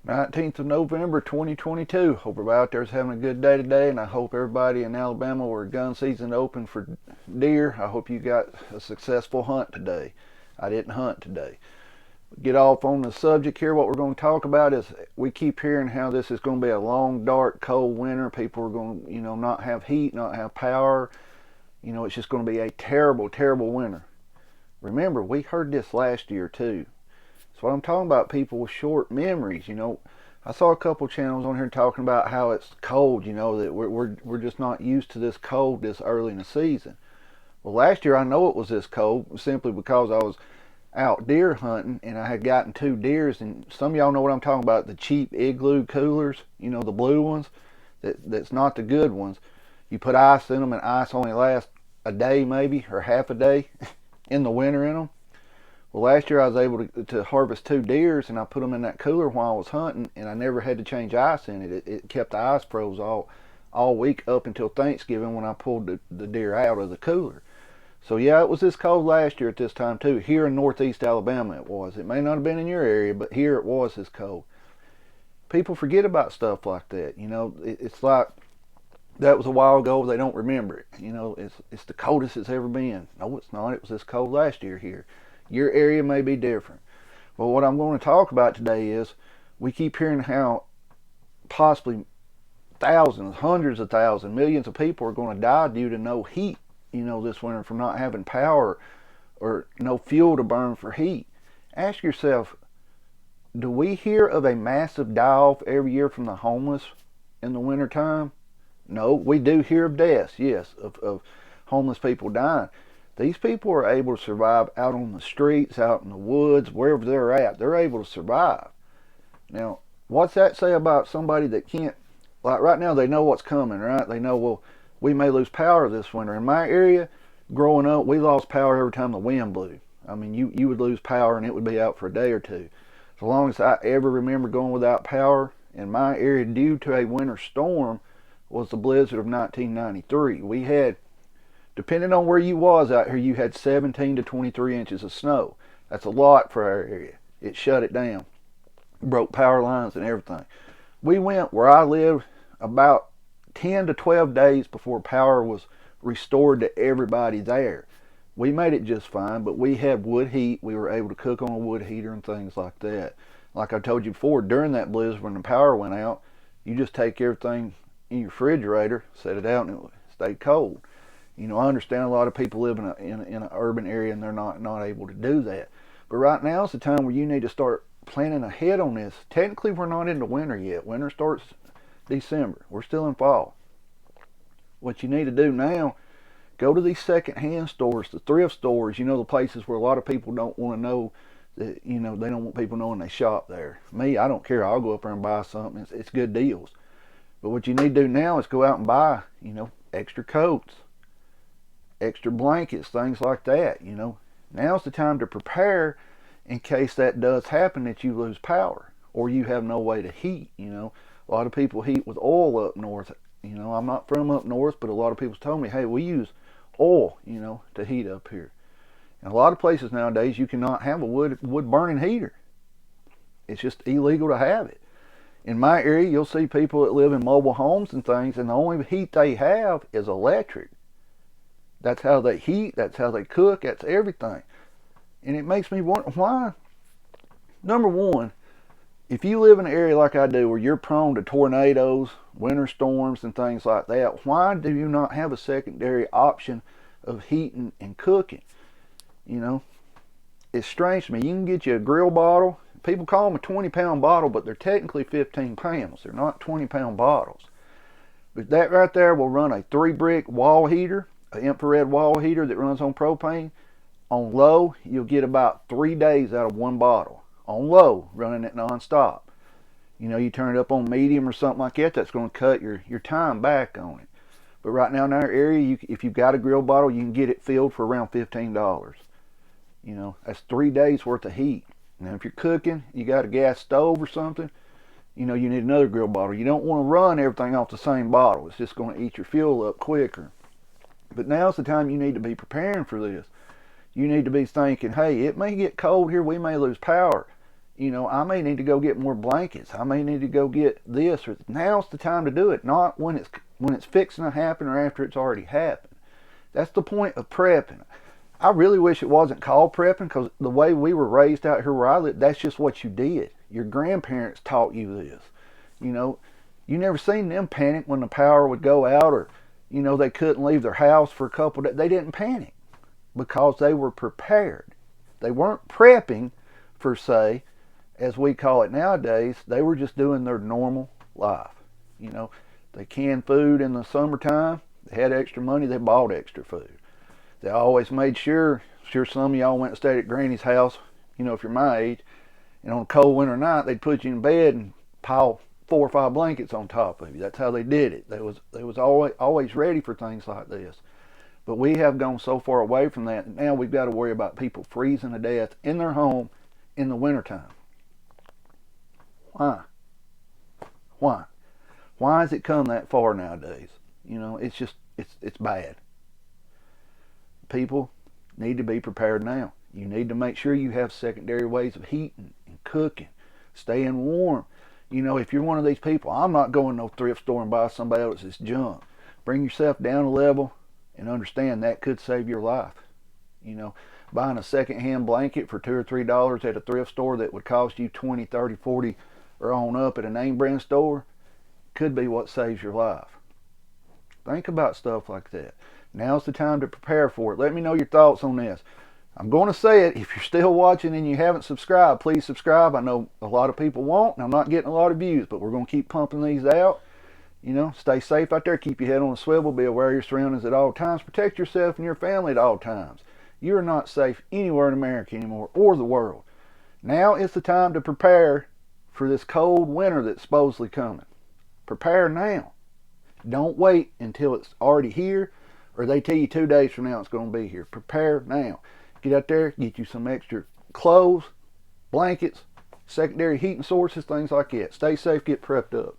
19th of November 2022. Hope everybody out there is having a good day today, and I hope everybody in Alabama where gun season open for deer, I hope you got a successful hunt today. I didn't hunt today. Get off on the subject here. What we're going to talk about is we keep hearing how this is going to be a long, dark, cold winter. People are going to, not have heat, not have power. It's just going to be a terrible, terrible winter. Remember, we heard this last year too. So what I'm talking about, people with short memories. I saw a couple channels on here talking about how it's cold. That we're just not used to this cold this early in the season. Well, last year I know it was this cold simply because I was out deer hunting and I had gotten 2 deers, and some of y'all know what I'm talking about, the cheap Igloo coolers, the blue ones. That's not the good ones. You put ice in them, and ice only lasts a day maybe, or half a day in the winter in them. Well, last year I was able to harvest 2 deers, and I put them in that cooler while I was hunting, and I never had to change ice in it. It kept the ice froze all week up until Thanksgiving when I pulled the deer out of the cooler. So yeah, it was this cold last year at this time too. Here in northeast Alabama it was. It may not have been in your area, but here it was this cold. People forget about stuff like that. It's like that was a while ago. They don't remember it. It's the coldest it's ever been. No, it's not. It was this cold last year here. Your area may be different. Well, what I'm going to talk about today is we keep hearing how possibly thousands, hundreds of thousands, millions of people are going to die due to no heat, this winter, from not having power or no fuel to burn for heat. Ask yourself, do we hear of a massive die-off every year from the homeless in the wintertime? No, we do hear of deaths, yes, of homeless people dying. These people are able to survive out on the streets, out in the woods, wherever they're at. They're able to survive. Now, what's that say about somebody that can't, like right now they know what's coming, right? They know, well, we may lose power this winter. In my area, growing up, we lost power every time the wind blew. I mean, you would lose power and it would be out for a day or two. As long as I ever remember going without power in my area due to a winter storm was the blizzard of 1993. We had, depending on where you was out here, you had 17 to 23 inches of snow. That's a lot for our area. It shut it down. Broke power lines and everything. We went where I lived about 10 to 12 days before power was restored to everybody there. We made it just fine, but we had wood heat. We were able to cook on a wood heater and things like that. Like I told you before, during that blizzard when the power went out, you just take everything in your refrigerator, set it out, and it stayed cold. I understand a lot of people live in an urban area and they're not able to do that. But right now is the time where you need to start planning ahead on this. Technically, we're not into winter yet. Winter starts December. We're still in fall. What you need to do now, go to these second-hand stores, the thrift stores, the places where a lot of people don't want to know that, they don't want people knowing they shop there. Me, I don't care. I'll go up there and buy something. It's good deals. But what you need to do now is go out and buy, extra coats, extra blankets, things like that. Now's the time to prepare in case that does happen, that you lose power or you have no way to heat. A lot of people heat with oil up north. I'm not from up north, but a lot of people told me, hey, we use oil, to heat up here. And a lot of places nowadays you cannot have a wood burning heater. It's just illegal to have it. In my area, you'll see people that live in mobile homes and things, and the only heat they have is electric. That's how they heat, that's how they cook, that's everything. And it makes me wonder why. Number one, if you live in an area like I do where you're prone to tornadoes, winter storms, and things like that, why do you not have a secondary option of heating and cooking? It's strange to me. You can get you a grill bottle. People call them a 20-pound bottle, but they're technically 15 pounds. They're not 20-pound bottles. But that right there will run a 3-brick wall heater, an infrared wall heater that runs on propane. On low, you'll get about 3 days out of one bottle. On low, running it non-stop. You turn it up on medium or something like that, that's going to cut your time back on it. But right now in our area, if you've got a grill bottle, you can get it filled for around $15. That's 3 days worth of heat. Now if you're cooking, you got a gas stove or something, you need another grill bottle. You don't want to run everything off the same bottle. It's just going to eat your fuel up quicker. But now's the time you need to be preparing for this. You need to be thinking, hey, it may get cold here, we may lose power. You know, I may need to go get more blankets. I may need to go get this. Or now's the time to do it, not when it's fixing to happen or after it's already happened. That's the point of prepping. I really wish it wasn't called prepping, because the way we were raised out here where I live, that's just what you did. Your grandparents taught you this. You know, you never seen them panic when the power would go out, or, you know, they couldn't leave their house for a couple of days. They didn't panic because they were prepared. They weren't prepping, per se, as we call it nowadays. They were just doing their normal life. You know, they canned food in the summertime. They had extra money. They bought extra food. They always made sure some of y'all went and stayed at Granny's house, you know, if you're my age, and on a cold winter night, they'd put you in bed and pile 4 or 5 blankets on top of you. That's how they did it. They was always ready for things like this. But we have gone so far away from that, now we've got to worry about people freezing to death in their home in the wintertime. Why? Why? Why has it come that far nowadays? You know, it's just, it's bad. People need to be prepared now. You need to make sure you have secondary ways of heating and cooking, staying warm. You know, if you're one of these people, I'm not going to no thrift store and buy somebody else's junk. Bring yourself down a level and understand that could save your life. You know, buying a secondhand blanket for $2 or $3 at a thrift store that would cost you 20, 30, 40 or on up at a name brand store could be what saves your life. Think about stuff like that. Now's the time to prepare for it. Let me know your thoughts on this. I'm going to say it. If you're still watching and you haven't subscribed, please subscribe. I know a lot of people won't, and I'm not getting a lot of views, but we're going to keep pumping these out. You know, stay safe out there. Keep your head on a swivel. Be aware of your surroundings at all times. Protect yourself and your family at all times. You are not safe anywhere in America anymore, or the world. Now is the time to prepare for this cold winter that's supposedly coming. Prepare now. Don't wait until it's already here, or they tell you 2 days from now it's going to be here. Prepare now. Get out there, get you some extra clothes, blankets, secondary heating sources, things like that. Stay safe, get prepped up.